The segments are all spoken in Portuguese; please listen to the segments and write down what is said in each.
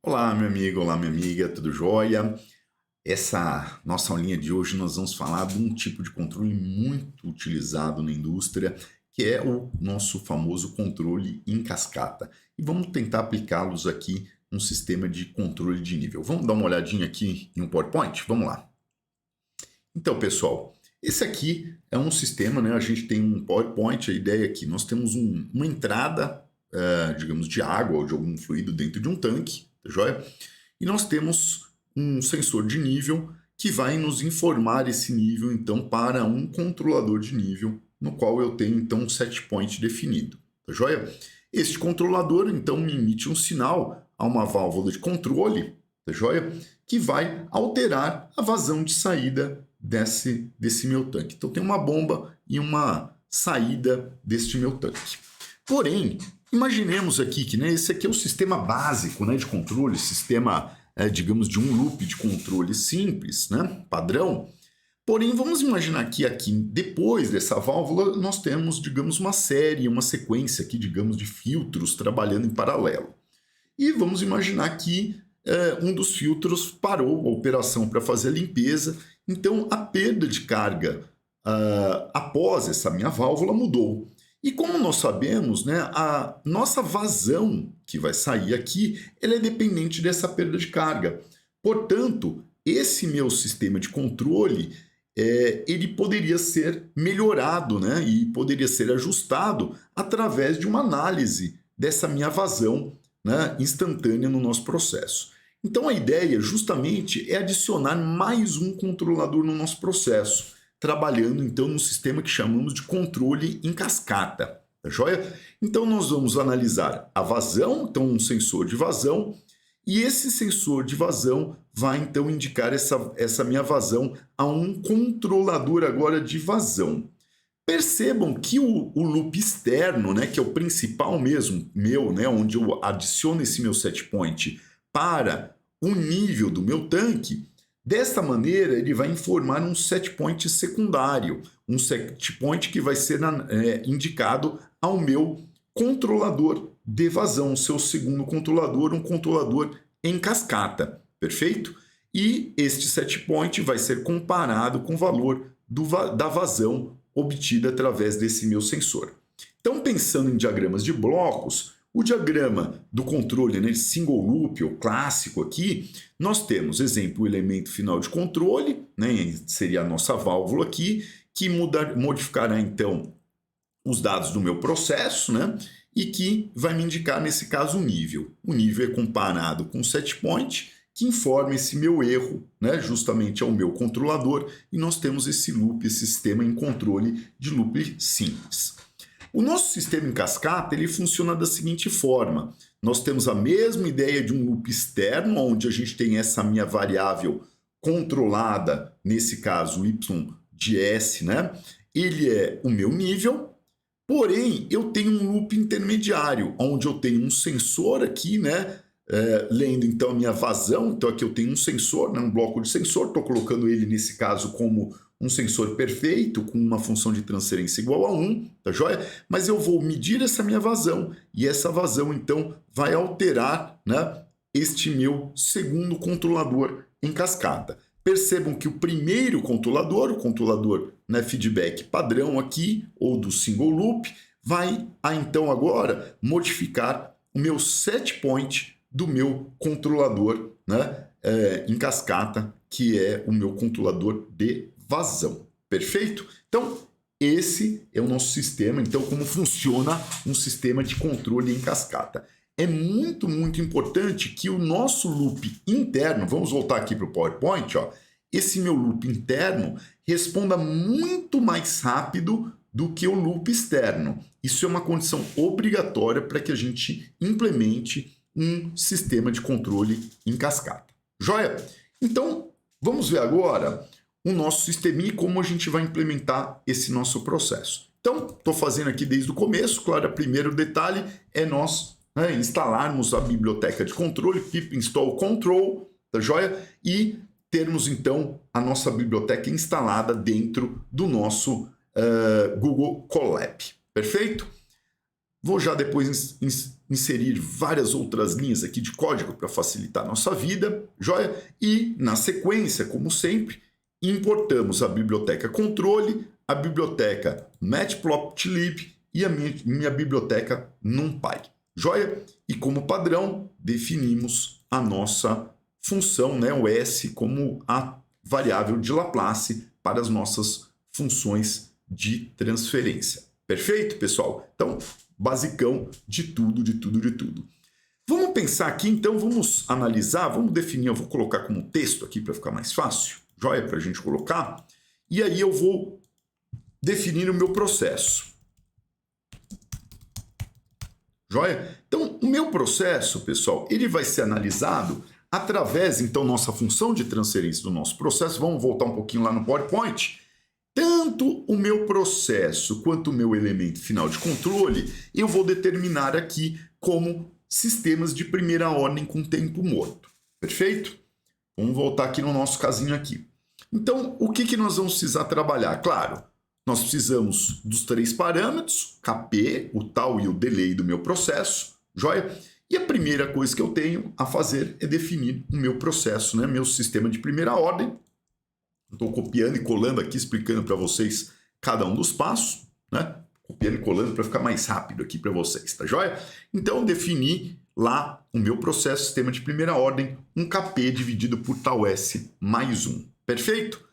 Olá, meu amigo, olá, minha amiga, tudo jóia? Essa nossa aulinha de hoje nós vamos falar de um tipo de controle muito utilizado na indústria, que é o nosso famoso controle em cascata. E vamos tentar aplicá-los aqui num sistema de controle de nível. Vamos dar uma olhadinha aqui em um PowerPoint? Vamos lá. Então, pessoal, esse aqui é um sistema, né? A gente tem um PowerPoint, a ideia aqui, nós temos uma entrada, digamos, de água ou de algum fluido dentro de um tanque, tá joia? E nós temos um sensor de nível que vai nos informar esse nível, então, para um controlador de nível, no qual eu tenho, então, um set point definido, tá joia? Este controlador, então, me emite um sinal a uma válvula de controle, tá joia? Que vai alterar a vazão de saída desse meu tanque. Então, tem uma bomba e uma saída deste meu tanque. Porém, imaginemos aqui que, né, esse aqui é o sistema básico, né, de controle, sistema, digamos, de um loop de controle simples, né, padrão. Porém, vamos imaginar que aqui, depois dessa válvula, nós temos, digamos, uma série, uma sequência aqui, digamos, de filtros trabalhando em paralelo. E vamos imaginar que um dos filtros parou a operação para fazer a limpeza, então a perda de carga após essa minha válvula mudou. E como nós sabemos, né, a nossa vazão que vai sair aqui, ela é dependente dessa perda de carga. Portanto, esse meu sistema de controle, ele poderia ser melhorado, né, e poderia ser ajustado através de uma análise dessa minha vazão, né, instantânea no nosso processo. Então a ideia justamente é adicionar mais um controlador no nosso processo, trabalhando então no sistema que chamamos de controle em cascata, tá joia? Então nós vamos analisar a vazão, então um sensor de vazão, e esse sensor de vazão vai então indicar essa minha vazão a um controlador agora de vazão. Percebam que o loop externo, né, que é o principal mesmo, meu, né, onde eu adiciono esse meu set point para o nível do meu tanque, desta maneira ele vai informar um set point secundário, um set point que vai ser indicado ao meu controlador de vazão, seu segundo controlador, um controlador em cascata, perfeito? E este set point vai ser comparado com o valor da vazão obtida através desse meu sensor. Então, pensando em diagramas de blocos, o diagrama do controle, né, single loop, ou clássico aqui, nós temos, exemplo, o elemento final de controle, né, seria a nossa válvula aqui, que modificará, então, os dados do meu processo, né, e que vai me indicar, nesse caso, o nível. O nível é comparado com o set point, que informa esse meu erro, né, justamente ao meu controlador, e nós temos esse loop, esse sistema em controle de loop simples. O nosso sistema em cascata ele funciona da seguinte forma: nós temos a mesma ideia de um loop externo, onde a gente tem essa minha variável controlada, nesse caso y de s, né? Ele é o meu nível, porém eu tenho um loop intermediário, onde eu tenho um sensor aqui, né? Lendo então a minha vazão, então aqui eu tenho um sensor, né, um bloco de sensor, estou colocando ele nesse caso como um sensor perfeito, com uma função de transferência igual a 1, tá joia? Mas eu vou medir essa minha vazão, e essa vazão então vai alterar, né, este meu segundo controlador em cascata. Percebam que o primeiro controlador, o controlador, né, feedback padrão aqui, ou do single loop, vai então agora modificar o meu set point do meu controlador, né, em cascata, que é o meu controlador de vazão. Perfeito? Então, esse é o nosso sistema. Então, como funciona um sistema de controle em cascata? É muito, muito importante que o nosso loop interno, vamos voltar aqui para o PowerPoint, ó, esse meu loop interno responda muito mais rápido do que o loop externo. Isso é uma condição obrigatória para que a gente implemente um sistema de controle em cascata. Joia? Então, vamos ver agora o nosso sisteminha e como a gente vai implementar esse nosso processo. Então, estou fazendo aqui desde o começo. Claro, o primeiro detalhe é nós, né, instalarmos a biblioteca de controle, pip install control, tá joia? E termos, então, a nossa biblioteca instalada dentro do nosso Google Colab. Perfeito? Vou já depois inserir várias outras linhas aqui de código para facilitar a nossa vida, joia? E, na sequência, como sempre, importamos a biblioteca controle, a biblioteca matplotlib e a minha biblioteca numpy, joia? E como padrão, definimos a nossa função, né, o S, como a variável de Laplace para as nossas funções de transferência. Perfeito, pessoal? Então, basicão de tudo. Vamos pensar aqui, então, vamos analisar, vamos definir, eu vou colocar como texto aqui para ficar mais fácil, joia, para a gente colocar, e aí eu vou definir o meu processo. Joia? Então, o meu processo, pessoal, ele vai ser analisado através, então, nossa função de transferência do nosso processo. Vamos voltar um pouquinho lá no PowerPoint. Tanto o meu processo quanto o meu elemento final de controle, eu vou determinar aqui como sistemas de primeira ordem com tempo morto. Perfeito? Vamos voltar aqui no nosso casinho aqui. Então, o que nós vamos precisar trabalhar? Claro, nós precisamos dos 3 parâmetros, KP, o tal e o delay do meu processo, joia? E a primeira coisa que eu tenho a fazer é definir o meu processo, né? Meu sistema de primeira ordem. Estou copiando e colando aqui, explicando para vocês cada um dos passos, né? Copiando e colando para ficar mais rápido aqui para vocês, tá joia? Então, defini lá o meu processo, sistema de primeira ordem, um KP dividido por tau S mais 1. Perfeito?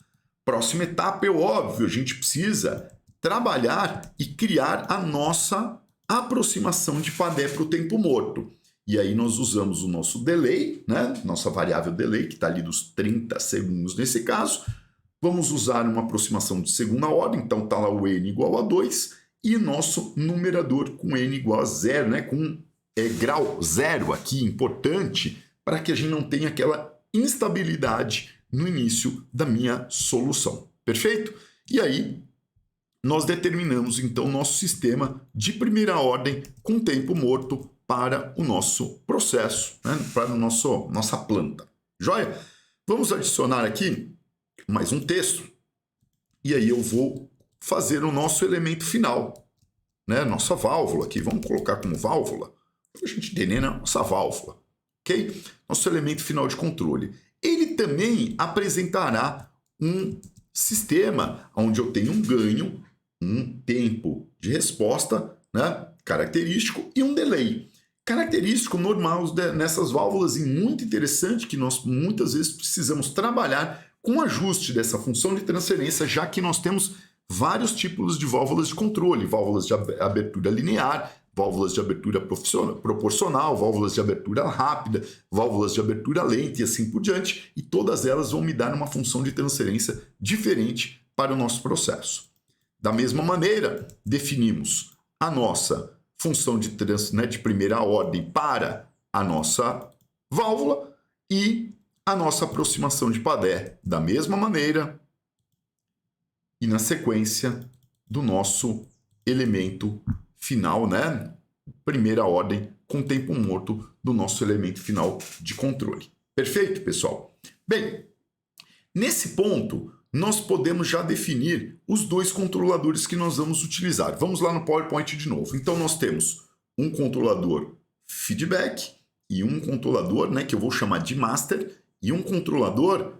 Próxima etapa é óbvio, a gente precisa trabalhar e criar a nossa aproximação de Padé para o tempo morto. E aí nós usamos o nosso delay, né? Nossa variável delay, que está ali dos 30 segundos nesse caso. Vamos usar uma aproximação de segunda ordem, então está lá o n igual a 2, e nosso numerador com n igual a 0, né? Com grau 0 aqui, importante, para que a gente não tenha aquela instabilidade no início da minha solução. Perfeito? E aí, nós determinamos, então, nosso sistema de primeira ordem com tempo morto para o nosso processo, né? Para a nossa planta. Joia? Vamos adicionar aqui mais um texto, e aí eu vou fazer o nosso elemento final, né? Nossa válvula aqui, vamos colocar como válvula, para a gente entender, né? Nossa válvula, ok? Nosso elemento final de controle. Ele também apresentará um sistema onde eu tenho um ganho, um tempo de resposta, né? Característico, e um delay. Característico normal nessas válvulas e muito interessante que nós muitas vezes precisamos trabalhar com ajuste dessa função de transferência, já que nós temos vários tipos de válvulas de controle, válvulas de abertura linear, válvulas de abertura proporcional, válvulas de abertura rápida, válvulas de abertura lenta e assim por diante, e todas elas vão me dar uma função de transferência diferente para o nosso processo. Da mesma maneira, definimos a nossa função de primeira ordem para a nossa válvula e a nossa aproximação de Padé da mesma maneira e na sequência do nosso elemento final, né? Primeira ordem com tempo morto do nosso elemento final de controle. Perfeito, pessoal? Bem, nesse ponto, nós podemos já definir os 2 controladores que nós vamos utilizar. Vamos lá no PowerPoint de novo. Então, nós temos um controlador feedback e um controlador, né, que eu vou chamar de master, e um controlador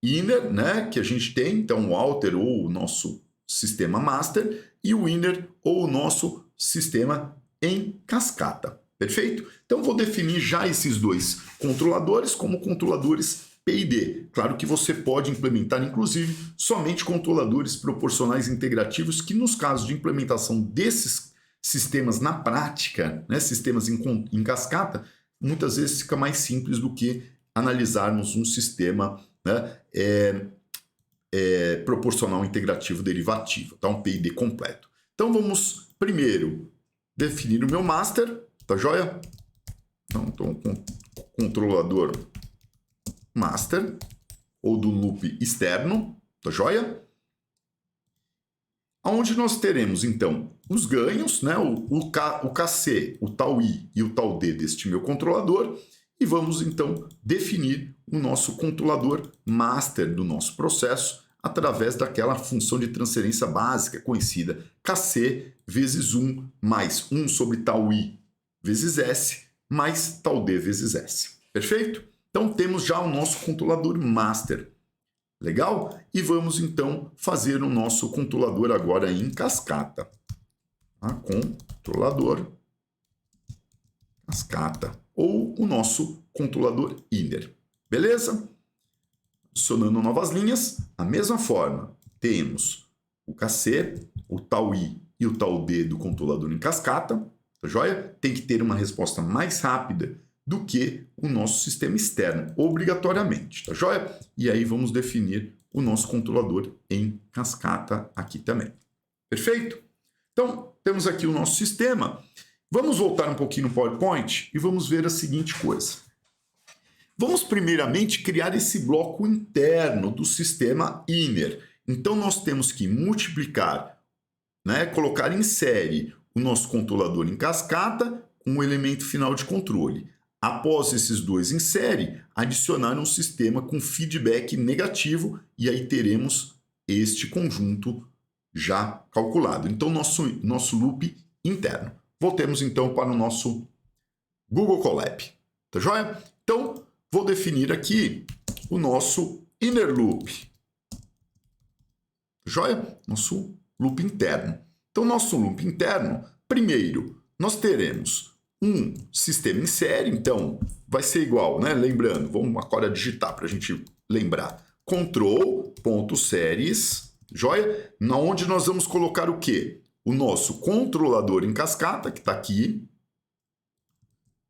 inner, né, que a gente tem, então o outer ou o nosso sistema master, e o inner ou o nosso sistema em cascata. Perfeito? Então, vou definir já esses 2 controladores como controladores PID. Claro que você pode implementar, inclusive, somente controladores proporcionais integrativos, que nos casos de implementação desses sistemas na prática, né, sistemas em cascata, muitas vezes fica mais simples do que analisarmos um sistema, né, proporcional integrativo derivativo, tá? Um PID completo. Então, vamos primeiro definir o meu master, tá joia? Então, controlador master, ou do loop externo, tá joia? Onde nós teremos, então, os ganhos, né? o KC, o tau I e o tau D deste meu controlador, e vamos, então, definir o nosso controlador master do nosso processo através daquela função de transferência básica conhecida, kc vezes 1 mais 1 sobre tal i vezes s mais tal d vezes s. Perfeito? Então temos já o nosso controlador master. Legal? E vamos então fazer o nosso controlador agora em cascata. Tá? Controlador cascata. Ou o nosso controlador inner. Beleza? Adicionando novas linhas, a mesma forma, temos o kc, o tal i e o tal d do controlador em cascata. Tá joia? Tem que ter uma resposta mais rápida do que o nosso sistema externo, obrigatoriamente, tá joia? E aí vamos definir o nosso controlador em cascata aqui também. Perfeito? Então, temos aqui o nosso sistema. Vamos voltar um pouquinho no PowerPoint e vamos ver a seguinte coisa. Vamos primeiramente criar esse bloco interno do sistema inner. Então, nós temos que multiplicar, né, colocar em série o nosso controlador em cascata com o elemento final de controle. Após esses dois em série, adicionar um sistema com feedback negativo e aí teremos este conjunto já calculado. Então, nosso loop interno. Voltemos então para o nosso Google Colab. Tá joia? Então, vou definir aqui o nosso inner loop. Tá joia? Nosso loop interno. Então, nosso loop interno, primeiro, nós teremos um sistema em série, então vai ser igual, né? Lembrando, vamos agora digitar para a gente lembrar. Control.series, joia? Onde nós vamos colocar o quê? O nosso controlador em cascata, que está aqui,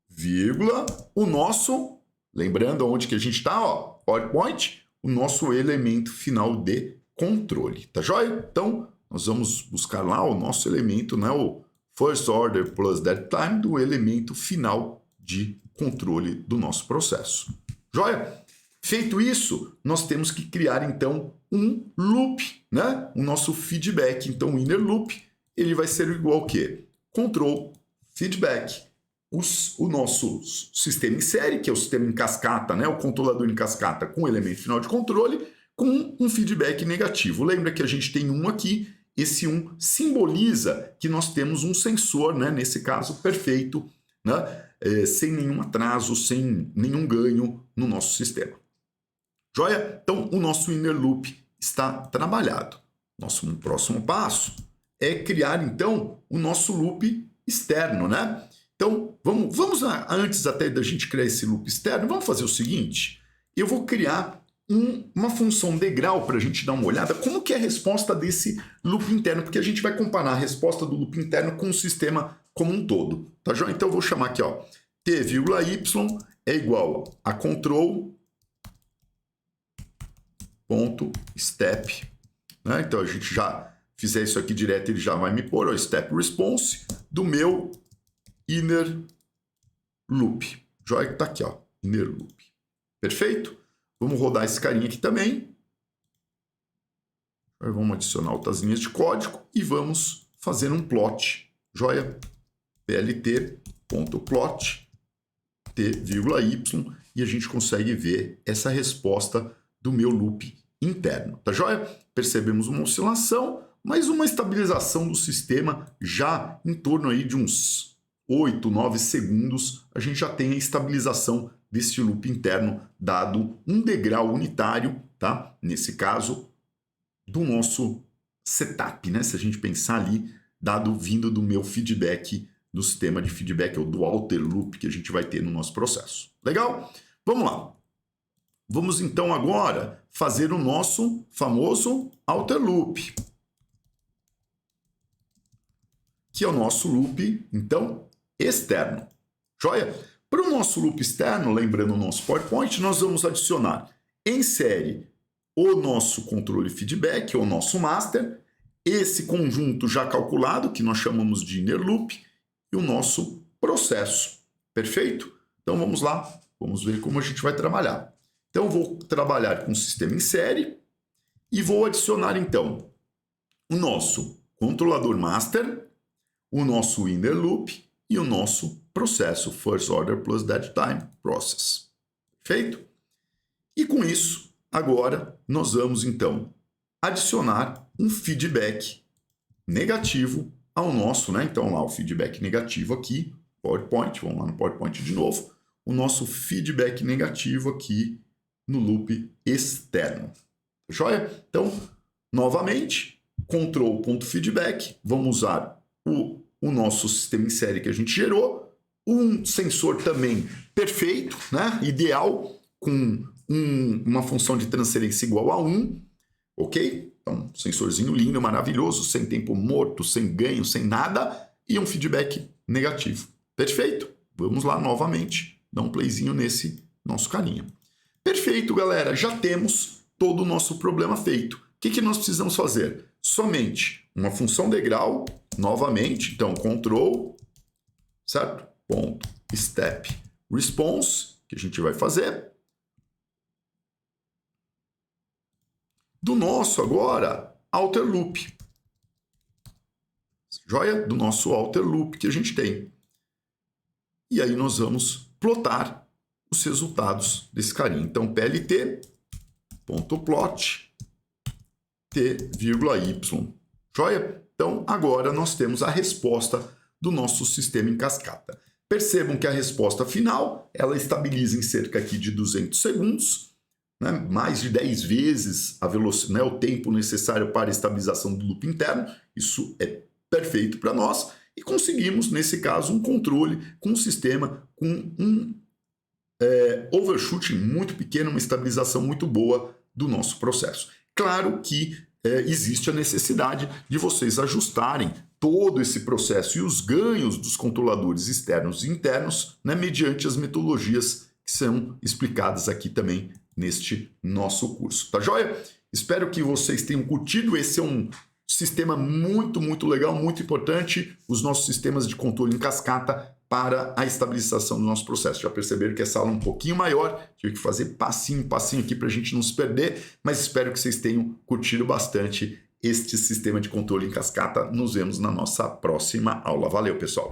vírgula, o nosso, lembrando onde que a gente está, ó, PowerPoint, o nosso elemento final de controle, tá joia? Então, nós vamos buscar lá o nosso elemento, né? O first order plus dead time do elemento final de controle do nosso processo. Joia? Feito isso, nós temos que criar então um loop, né? O nosso feedback. Então, o inner loop, ele vai ser igual ao quê? Control, feedback. O nosso sistema em série, que é o sistema em cascata, né? O controlador em cascata com o elemento final de controle, com um feedback negativo. Lembra que a gente tem um aqui. Esse 1 simboliza que nós temos um sensor, né, nesse caso, perfeito, né, sem nenhum atraso, sem nenhum ganho no nosso sistema. Joia? Então, o nosso inner loop está trabalhado. Nosso próximo passo é criar, então, o nosso loop externo, né? Então, vamos antes até da gente criar esse loop externo, vamos fazer o seguinte. Eu vou criar uma função degrau para a gente dar uma olhada como que é a resposta desse loop interno, porque a gente vai comparar a resposta do loop interno com o sistema como um todo, tá joia? Então eu vou chamar aqui, ó, t,y é igual a control.step, né? Então a gente já fizer isso aqui direto, ele já vai me pôr o step response do meu inner loop. Joia que tá aqui, ó, inner loop. Perfeito? Vamos rodar esse carinha aqui também. Aí vamos adicionar outras linhas de código e vamos fazer um plot. Joia? plt.plot t,y e a gente consegue ver essa resposta do meu loop interno. Tá joia? Percebemos uma oscilação, mas uma estabilização do sistema já em torno aí de uns 8, 9 segundos. A gente já tem a estabilização desse loop interno, dado um degrau unitário, tá? Nesse caso, do nosso setup, né? Se a gente pensar ali, dado vindo do meu feedback, do sistema de feedback, ou do outer loop que a gente vai ter no nosso processo. Legal? Vamos lá. Vamos então agora fazer o nosso famoso outer loop, que é o nosso loop, então, externo. Joia? Para o nosso loop externo, lembrando o nosso PowerPoint, nós vamos adicionar em série o nosso controle feedback, ou nosso master, esse conjunto já calculado, que nós chamamos de inner loop, e o nosso processo. Perfeito? Então vamos lá, vamos ver como a gente vai trabalhar. Então eu vou trabalhar com o sistema em série e vou adicionar então o nosso controlador master, o nosso inner loop e o nosso processo first order plus dead time process. Feito? E com isso, agora nós vamos então adicionar um feedback negativo ao nosso, né? Então lá o feedback negativo aqui, PowerPoint, vamos lá no PowerPoint de novo, o nosso feedback negativo aqui no loop externo. Joia? Então, novamente, control.feedback, vamos usar o nosso sistema em série que a gente gerou, um sensor também perfeito, né? Ideal, com uma função de transferência igual a 1, ok? Então, sensorzinho lindo, maravilhoso, sem tempo morto, sem ganho, sem nada, e um feedback negativo. Perfeito? Vamos lá novamente, dar um playzinho nesse nosso carinha. Perfeito, galera, já temos todo o nosso problema feito. O que nós precisamos fazer? Somente uma função degrau, novamente, então control, certo? Ponto, step, response, que a gente vai fazer. Do nosso agora, outer loop. Joia? Do nosso outer loop que a gente tem. E aí nós vamos plotar os resultados desse carinha. Então, plt.plot t,y. Joia? Então, agora nós temos a resposta do nosso sistema em cascata. Percebam que a resposta final, ela estabiliza em cerca aqui de 200 segundos, né? Mais de 10 vezes a velocidade, né? O tempo necessário para a estabilização do loop interno. Isso é perfeito para nós. E conseguimos, nesse caso, um controle com um sistema com um overshooting muito pequeno, uma estabilização muito boa do nosso processo. Claro que existe a necessidade de vocês ajustarem todo esse processo e os ganhos dos controladores externos e internos, né, mediante as metodologias que são explicadas aqui também neste nosso curso. Tá joia? Espero que vocês tenham curtido. Esse é um sistema muito, muito legal, muito importante, os nossos sistemas de controle em cascata para a estabilização do nosso processo. Já perceberam que essa aula é um pouquinho maior, tive que fazer passinho aqui para a gente não se perder, mas espero que vocês tenham curtido bastante este sistema de controle em cascata. Nos vemos na nossa próxima aula. Valeu, pessoal!